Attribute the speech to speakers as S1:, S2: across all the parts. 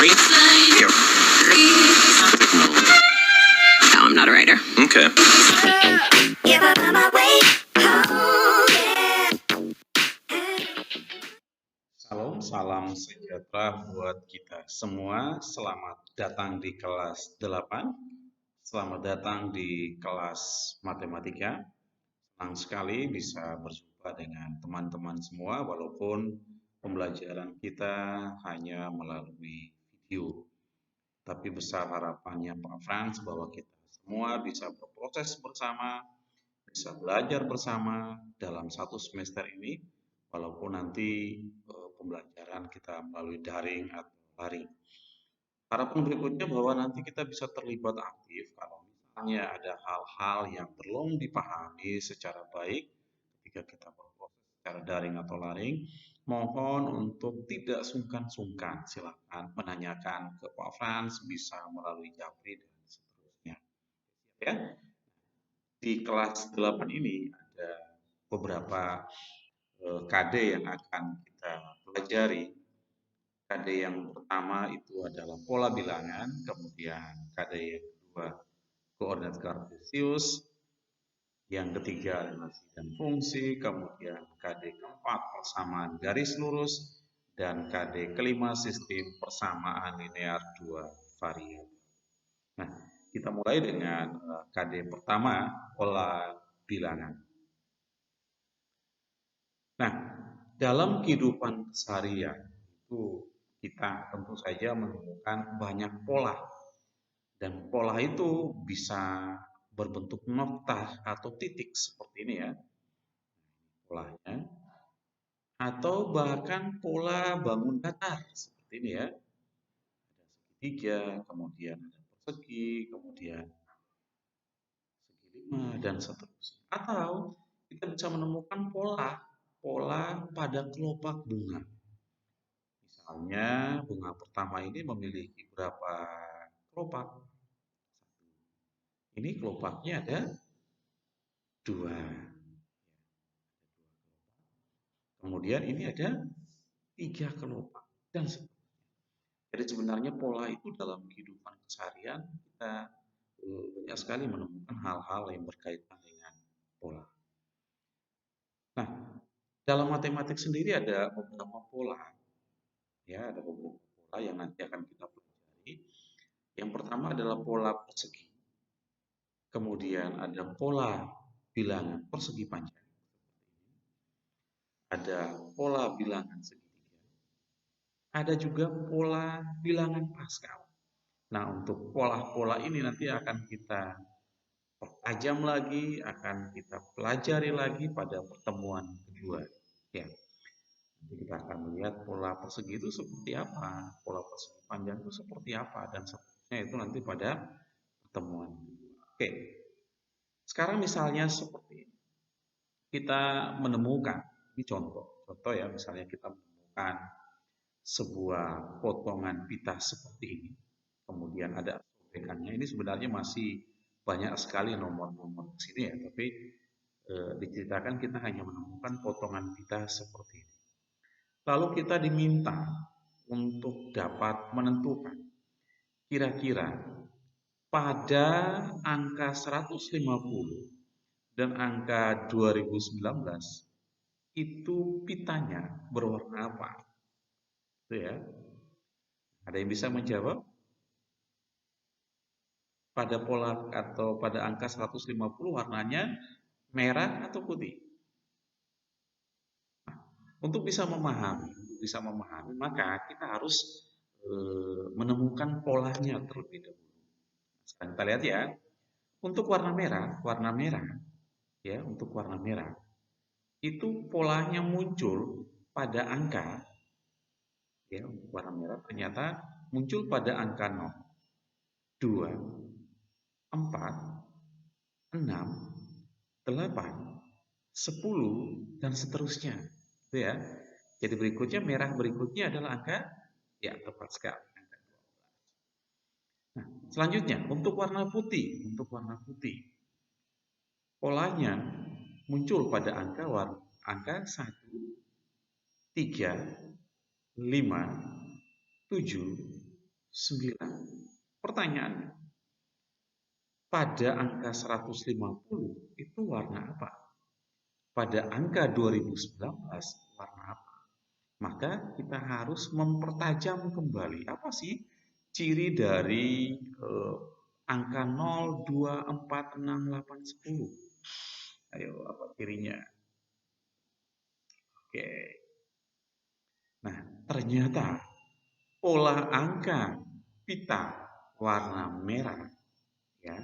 S1: No, I'm not a writer.
S2: Okay.
S3: Salam sejahtera buat kita semua. Selamat datang di kelas 8. Selamat datang di kelas matematika. Senang sekali bisa berjumpa dengan teman-teman semua walaupun pembelajaran kita hanya melalui video. Tapi besar harapannya Pak Frans bahwa kita semua bisa berproses bersama, bisa belajar bersama dalam satu semester ini, walaupun nanti pembelajaran kita melalui daring atau daring. Harapan berikutnya bahwa nanti kita bisa terlibat aktif kalau misalnya ada hal-hal yang belum dipahami secara baik ketika kita berproses secara daring atau daring. Mohon untuk tidak sungkan-sungkan, silakan menanyakan ke Pak Frans, bisa melalui Japri dan seterusnya. Ya. Di kelas 8 ini ada beberapa KD yang akan kita pelajari. KD yang pertama itu adalah pola bilangan, kemudian KD yang kedua koordinat kartesius, yang ketiga relasi dan fungsi, kemudian KD keempat persamaan garis lurus, dan KD kelima sistem persamaan linear dua variabel. Nah, kita mulai dengan KD pertama, pola bilangan. Nah, dalam kehidupan seharian itu kita tentu saja menemukan banyak pola. Dan pola itu bisa berbentuk noktah atau titik seperti ini ya, polanya. Atau bahkan pola bangun datar seperti ini ya. Ada segitiga, kemudian ada persegi, kemudian segi lima, dan seterusnya. Atau kita bisa menemukan pola pada kelopak bunga. Misalnya bunga pertama ini memiliki berapa kelopak? Ini kelopaknya ada 2. Kemudian ini ada 3 kelopak dan seterusnya. Jadi sebenarnya pola itu dalam kehidupan keseharian kita banyak sekali menemukan hal-hal yang berkaitan dengan pola. Nah, dalam matematik sendiri ada beberapa pola. Ya, ada beberapa pola yang nanti akan kita pelajari. Yang pertama adalah pola persegi. Kemudian ada pola bilangan persegi panjang. Ada pola bilangan segitiga. Ada juga pola bilangan Pascal. Nah, untuk pola-pola ini nanti akan kita pertajam lagi, akan kita pelajari lagi pada pertemuan kedua. Ya. Nanti kita akan melihat pola persegi itu seperti apa, pola persegi panjang itu seperti apa, dan seterusnya itu nanti pada pertemuan kedua. Oke. Sekarang misalnya seperti ini. Kita menemukan, ini contoh ya, misalnya kita menemukan sebuah potongan pita seperti ini. Kemudian ada sobekannya. Ini sebenarnya masih banyak sekali nomor-nomor di sini ya, tapi diceritakan kita hanya menemukan potongan pita seperti ini. Lalu kita diminta untuk dapat menentukan kira-kira pada angka 150 dan angka 2019 itu pitanya berwarna apa? Itu ya. Ada yang bisa menjawab? Pada pola atau pada angka 150 warnanya merah atau putih? Nah, untuk bisa memahami, maka kita harus menemukan polanya terlebih dahulu. Sekarang kita lihat ya. Untuk warna merah ya, untuk warna merah itu polanya muncul pada angka ya, untuk warna merah ternyata muncul pada angka 0, 2, 4, 6, 8, 10 dan seterusnya. Itu ya. Jadi berikutnya merah berikutnya adalah angka ya tepat sekali angka 12. Nah, selanjutnya untuk warna putih, polanya muncul pada angka 1, 3, 5, 7, 9. Pertanyaannya, pada angka 150 itu warna apa? Pada angka 2019 warna apa? Maka kita harus mempertajam kembali apa sih ciri dari angka 0, 2, 4, 6, 8, 10. Ayo, apa cirinya? Oke. Nah, ternyata pola angka pita warna merah, ya,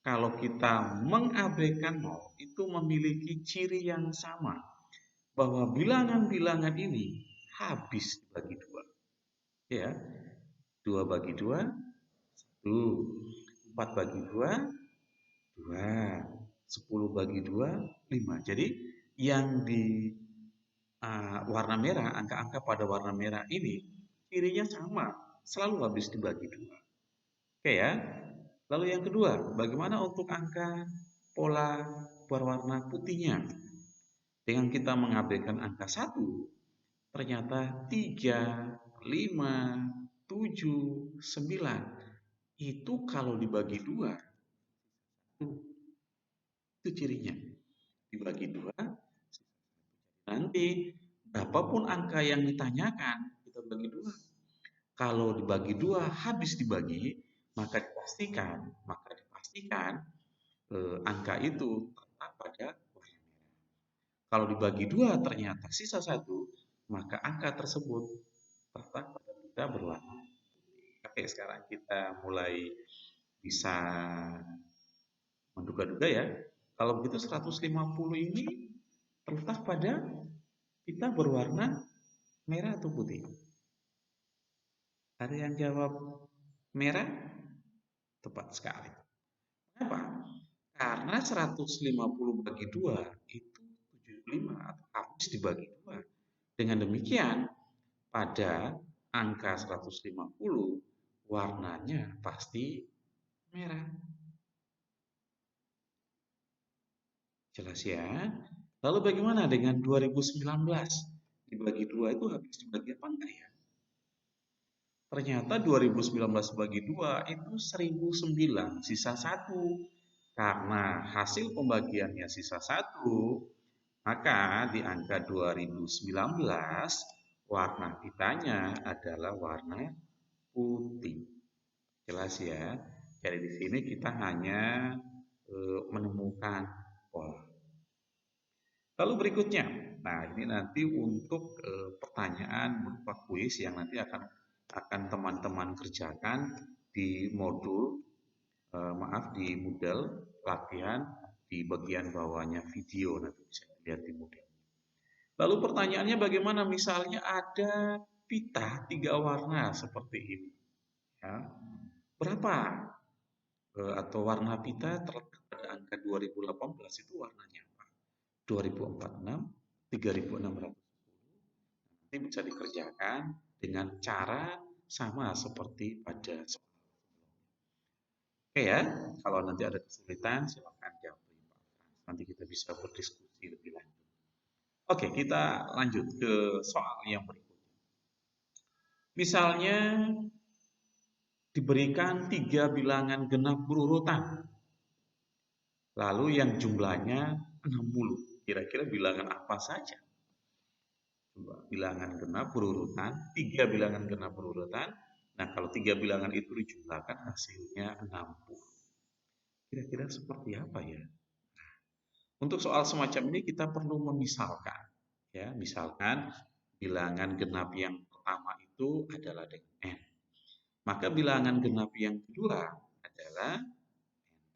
S3: kalau kita mengabaikan 0 itu memiliki ciri yang sama, bahwa bilangan-bilangan ini habis dibagi dua, ya. 2 bagi 2, 1. 4 bagi 2, 2. 10 bagi 2, 5. Jadi yang di warna merah, angka-angka pada warna merah ini cirinya sama, selalu habis dibagi 2. Oke ya. Lalu yang kedua, bagaimana untuk angka pola berwarna putihnya? Dengan kita mengabaikan angka 1, ternyata 3, 5, 7, 9. Itu kalau dibagi 2, itu cirinya. Dibagi 2, nanti berapapun angka yang ditanyakan, kita bagi 2. Kalau dibagi 2 habis dibagi, maka dipastikan angka itu tetap pada warna merah. Kalau dibagi 2 ternyata sisa 1, maka angka tersebut tetap pada kita berwarna. Oke, sekarang kita mulai bisa menduga-duga ya. Kalau begitu 150 ini terletak pada kita berwarna merah atau putih? Ada yang jawab merah? Tepat sekali. Kenapa? Karena 150 bagi 2 itu 75 atau habis dibagi 2. Dengan demikian, pada angka 150 warnanya pasti merah. Jelas ya? Lalu bagaimana dengan 2019? Dibagi 2 itu habis dibagi apa enggak ya? Ternyata 2019 bagi 2 itu 1009, sisa 1. Karena hasil pembagiannya sisa 1, maka di angka 2019 warna pitanya adalah warna putih. Jelas ya? Jadi di sini kita hanya menemukan pola. Lalu berikutnya, nah ini nanti untuk pertanyaan berupa kuis yang nanti akan teman-teman kerjakan di modul, di Moodle latihan di bagian bawahnya video, nanti bisa dilihat di Moodle. Lalu pertanyaannya bagaimana misalnya ada pita 3 warna seperti ini, ya. Berapa atau warna pita terletak pada angka 2018 itu warnanya apa? 2046, 3610. Nanti bisa dikerjakan dengan cara sama seperti pada soal. Oke ya, kalau nanti ada kesulitan silakan jawab di Pak Frans. Nanti kita bisa berdiskusi lebih lanjut. Oke, kita lanjut ke soal yang berikutnya. Misalnya diberikan 3 bilangan genap berurutan, lalu yang jumlahnya 60. Kira-kira bilangan apa saja? Coba, bilangan genap berurutan, 3 bilangan genap berurutan. Nah, kalau 3 bilangan itu dijumlahkan hasilnya 60. Kira-kira seperti apa ya? Untuk soal semacam ini kita perlu memisalkan, ya. Misalkan bilangan genap yang pertama itu adalah dengan n. Maka bilangan genap yang kedua adalah n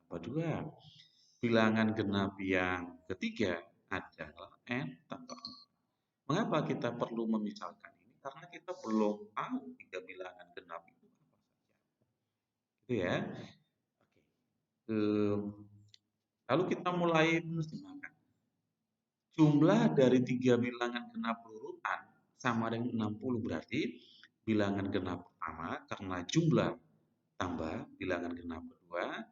S3: tambah 2. Bilangan genap yang ketiga adalah n tambah 4. Mengapa kita perlu memisalkan ini? Karena kita belum tahu 3 bilangan genap itu apa saja. Gitu ya. Oke. Lalu kita mulai menerjemahkan. Jumlah dari 3 bilangan genap berurutan sama dengan 60, berarti bilangan genap pertama karena jumlah tambah bilangan genap kedua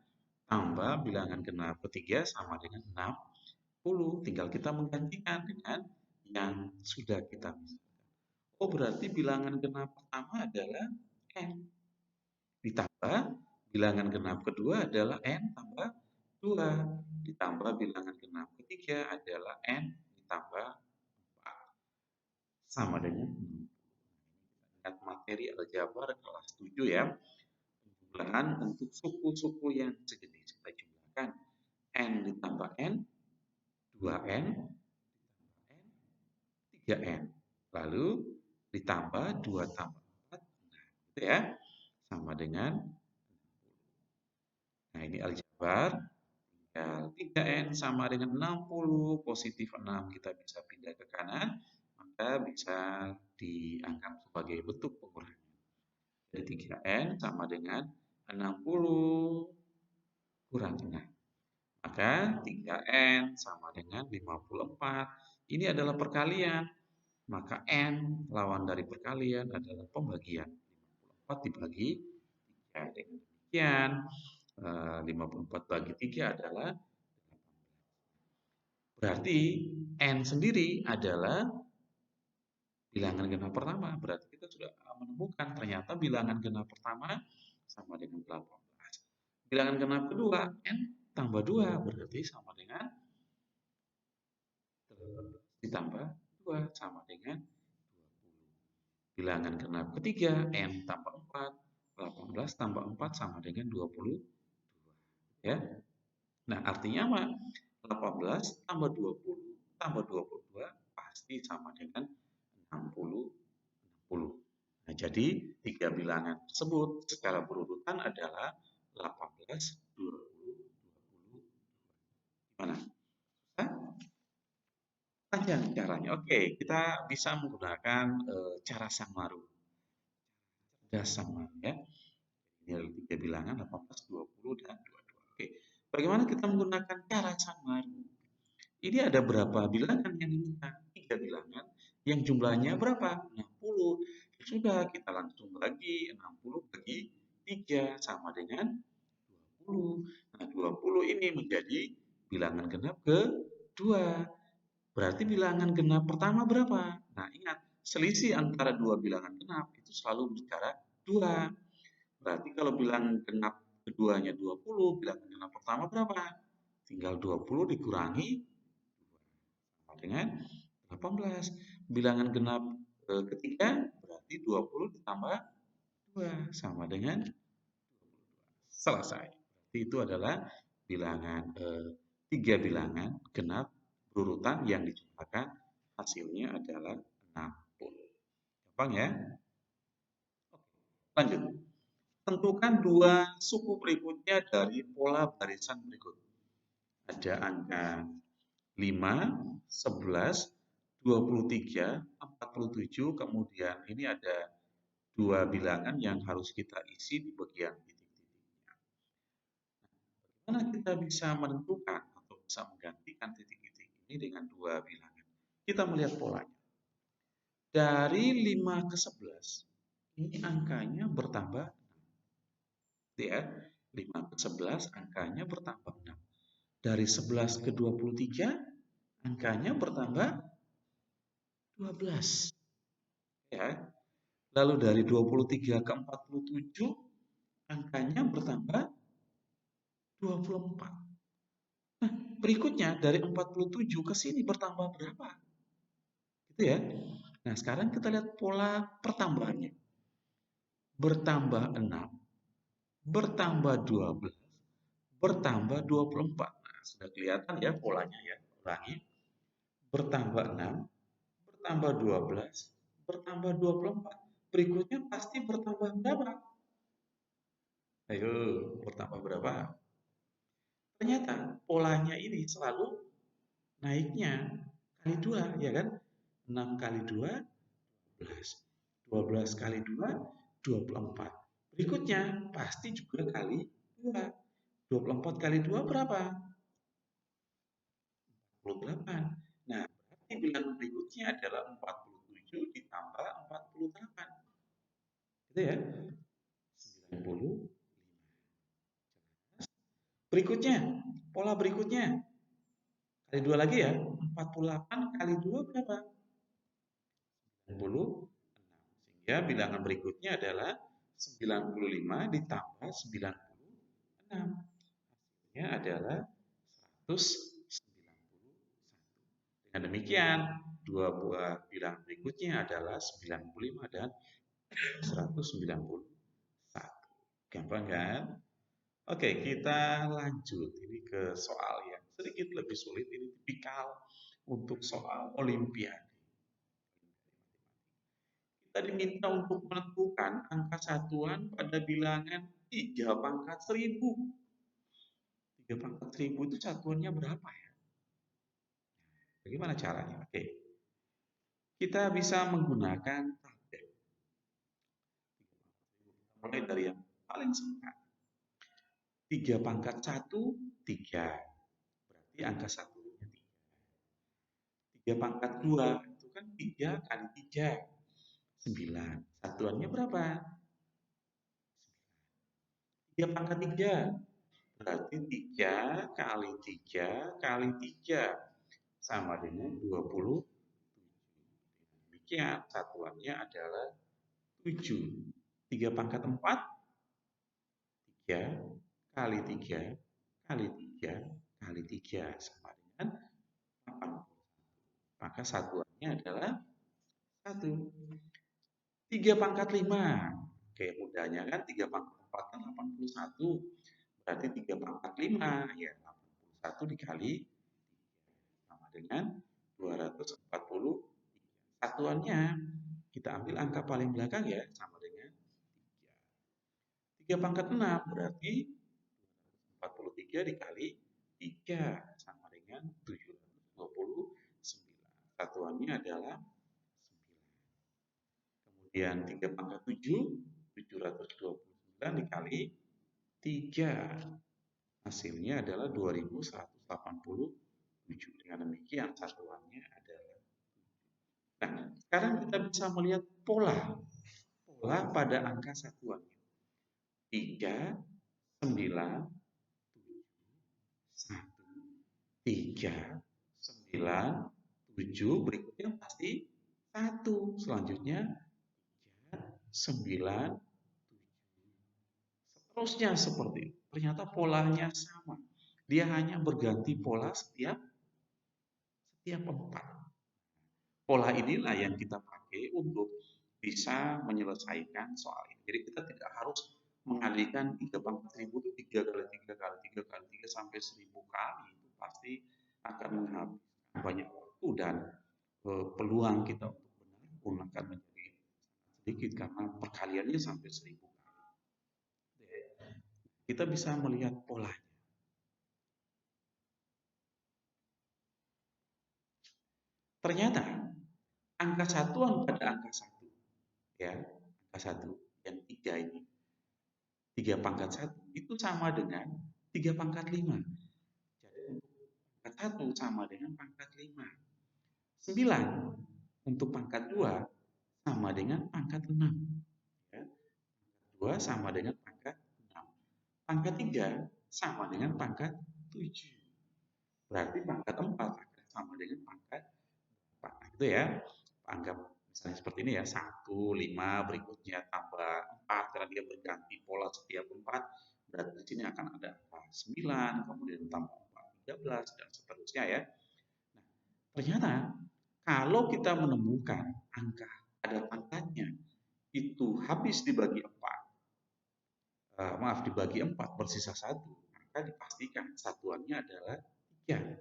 S3: tambah bilangan genap ketiga sama dengan 60. Tinggal kita menggantikan dengan yang sudah kita misalkan. Oh, berarti bilangan genap pertama adalah n. ditambah bilangan genap kedua adalah N tambah 2, ditambah bilangan genap ketiga adalah N ditambah 4, sama dengan 60. Ingat materi aljabar kelas 7 ya. Penjumlahan untuk suku-suku yang sejenis. Kita jumlahkan N ditambah N, 2N, ditambah N, 3N. Lalu ditambah 2 tambah 4, nah, gitu ya. Sama dengan, nah ini aljabar, tinggal 3N sama dengan 60, positif 6 kita bisa pindah ke kanan, maka bisa dianggap sebagai bentuk pengurangan. Jadi 3N sama dengan 60 kurang 6. Maka 3N sama dengan 54. Ini adalah perkalian. Maka N lawan dari perkalian adalah pembagian. 54 dibagi 3. Dengan demikian 54 bagi 3 adalah 18. Berarti N sendiri adalah bilangan genap pertama. Berarti kita sudah menemukan ternyata bilangan genap pertama sama dengan 18. Bilangan genap kedua N tambah 2 berarti sama dengan 18 ditambah 2 sama dengan 20. Bilangan genap ketiga N tambah 4, 18 tambah 4 sama dengan 22. Ya. Nah, artinya apa? 18 tambah 20 tambah 22 pasti sama dengan 60. Nah, jadi tiga bilangan tersebut secara berurutan adalah 18, 20, 20. Gimana? Hah? Panjang caranya. Oke, kita bisa menggunakan cara Sangmaru. Cerdas Sangmaru ya. Ini ada tiga bilangan 18, 20, dan 22. Oke, bagaimana kita menggunakan cara Sangmaru? Ini ada berapa bilangan yang diminta? 3 bilangan yang jumlahnya berapa? 60. Sudah, kita langsung bagi 60 bagi 3 sama dengan 20. Nah, 20 ini menjadi bilangan genap kedua. Berarti bilangan genap pertama berapa? Nah, ingat, selisih antara dua bilangan genap itu selalu bicara 2. Berarti kalau bilangan genap keduanya 20, bilangan genap pertama berapa? Tinggal 20 dikurangi 2 sama dengan 18. Bilangan genap ketiga berarti 20 ditambah 2 sama dengan 22. Selesai. Berarti itu adalah bilangan tiga bilangan genap berurutan yang dijumlahkan hasilnya adalah 60. Gampang ya? Oke, lanjut. Tentukan dua suku berikutnya dari pola barisan berikut. Ada angka 5, 11, 23, 47, kemudian ini ada dua bilangan yang harus kita isi di bagian titik-titiknya. Bagaimana kita bisa menentukan atau bisa menggantikan titik-titik ini dengan dua bilangan? Kita melihat polanya. Dari 5 ke 11, ini angkanya bertambah 6. Ya, 5 ke 11 angkanya bertambah 6. Dari 11 ke 23, angkanya bertambah 12. Ya. Lalu dari 23 ke 47, angkanya bertambah 24. Nah, berikutnya dari 47 ke sini bertambah berapa? Gitu ya. Nah, sekarang kita lihat pola pertambahannya. Bertambah 6, bertambah 12, bertambah 24. Nah, sudah kelihatan ya polanya ya. Ulangi. Bertambah 6, bertambah 12, bertambah 24. Berikutnya pasti bertambah berapa? Ayo, bertambah berapa? Ternyata polanya ini selalu naiknya kali 2, ya kan? 6 kali 2, 12. 12 kali 2, 24. Berikutnya pasti juga kali 2. 24 kali 2 berapa? 48. Nah, berarti bilangan berikutnya adalah 47 ditambah 48. Gitu ya? 95. Berikutnya, pola berikutnya. Kali 2 lagi ya. 48 kali 2 berapa? 96. Sehingga bilangan berikutnya adalah 95 ditambah 96. Hasilnya adalah 191. Dengan demikian, dua buah bilangan berikutnya adalah 95 dan 191. Gampang kan? Oke, kita lanjut ini ke soal yang sedikit lebih sulit. Ini tipikal untuk soal olimpiade. Kita diminta untuk menentukan angka satuan pada bilangan 3 pangkat 1000. 3 pangkat 1000 itu satuannya berapa ya? Bagaimana caranya? Oke, kita bisa menggunakan tabel. Mulai dari yang paling sederhana. 3 pangkat 1, 3. Berarti angka satuannya 3. 3 pangkat 2, itu kan 3 kali 3. 9. Satuannya berapa? 3 pangkat 3. Berarti 3 kali 3 kali 3. Sama dengan 27. Demikian satuannya adalah 7. 3 pangkat 4. 3 kali 3 kali 3 kali 3 sama dengan 80. Maka satuannya adalah 1. 3 pangkat 5. Oke, mudahnya kan 3 pangkat 4 kan 81. Berarti 3 pangkat 5 ya 81 dikali 3 sama dengan 240. Satuannya kita ambil angka paling belakang ya sama dengan 3. 3 pangkat 6 berarti 243 dikali 3 sama dengan 729. Satuannya adalah 9. Kemudian 3 pangkat 7, 729 dikali 3. Hasilnya adalah 2187. Dengan demikian satuannya adalah. Nah, sekarang kita bisa melihat pola pada angka satuannya. 3, 9, 7, 1, 3, 9, 7, berikutnya pasti 1. Selanjutnya 3, 9, 7. Seterusnya seperti itu. Ternyata polanya sama. Dia hanya berganti pola setiap 4. Pola inilah yang kita pakai untuk bisa menyelesaikan soal ini. Jadi kita tidak harus mengalihkan 3 pangkat 1000 itu 3 kali 3 kali 3 kali 3 sampai 1000 kali. Itu pasti akan menghabiskan banyak waktu dan peluang kita untuk benar pun akan menjadi sedikit karena perkaliannya sampai 1000 kali. Kita bisa melihat polanya. Ternyata angka satuan pada angka 1 ya, angka 1 yang 3 ini 3 pangkat 1 itu sama dengan 3 pangkat 5. Jadi untuk pangkat 1 sama dengan pangkat 5. 9 untuk pangkat 2 sama dengan pangkat 6. Ya. Pangkat 2 sama dengan pangkat 6. Pangkat 3 sama dengan pangkat 7. Berarti pangkat 4 akan sama dengan pangkat 4. Nah, itu ya. Anggap misalnya seperti ini ya, 1, 5, berikutnya tambah 4 karena dia berganti pola setiap 4. Berarti di sini akan ada 9, kemudian tambah 4, 13 dan seterusnya ya. Nah, ternyata kalau kita menemukan angka ada pangkatnya itu habis dibagi 4, dibagi 4 bersisa 1, maka dipastikan satuannya adalah 3.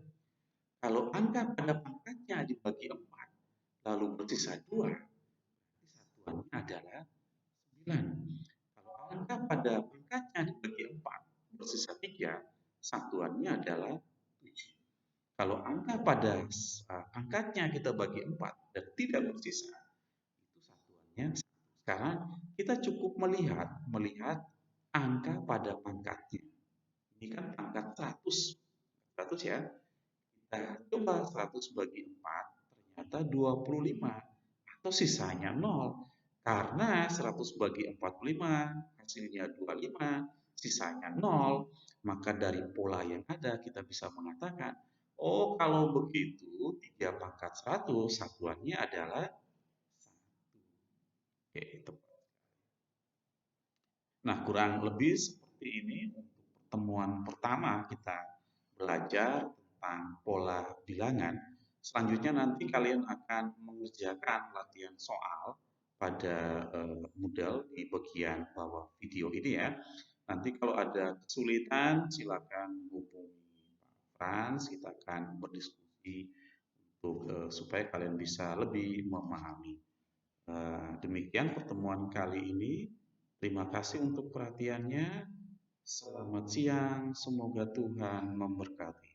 S3: Kalau angka pada pangkatnya dibagi 4 lalu bersisa 2, satuannya adalah 9. Kalau angka pada pangkatnya dibagi 4 bersisa 3, satuannya adalah 7. Kalau angka pada pangkatnya kita bagi 4 dan tidak bersisa, itu satuannya 1. Sekarang kita cukup melihat angka pada pangkatnya. Ini kan pangkat 100. 100 ya. Kita coba 100 bagi 4, ternyata 25 atau sisanya 0. Karena 100 bagi 45 hasilnya 25, sisanya 0. Maka dari pola yang ada kita bisa mengatakan, oh kalau begitu 3 pangkat 100 satuannya adalah 1. Oke, tepat. Nah, kurang lebih seperti ini untuk pertemuan pertama kita belajar tentang pola bilangan. Selanjutnya nanti kalian akan mengerjakan latihan soal pada Moodle di bagian bawah video ini ya. Nanti kalau ada kesulitan silakan hubungi Pak Frans, kita akan berdiskusi untuk supaya kalian bisa lebih memahami. Demikian pertemuan kali ini. Terima kasih untuk perhatiannya. Selamat siang, semoga Tuhan memberkati.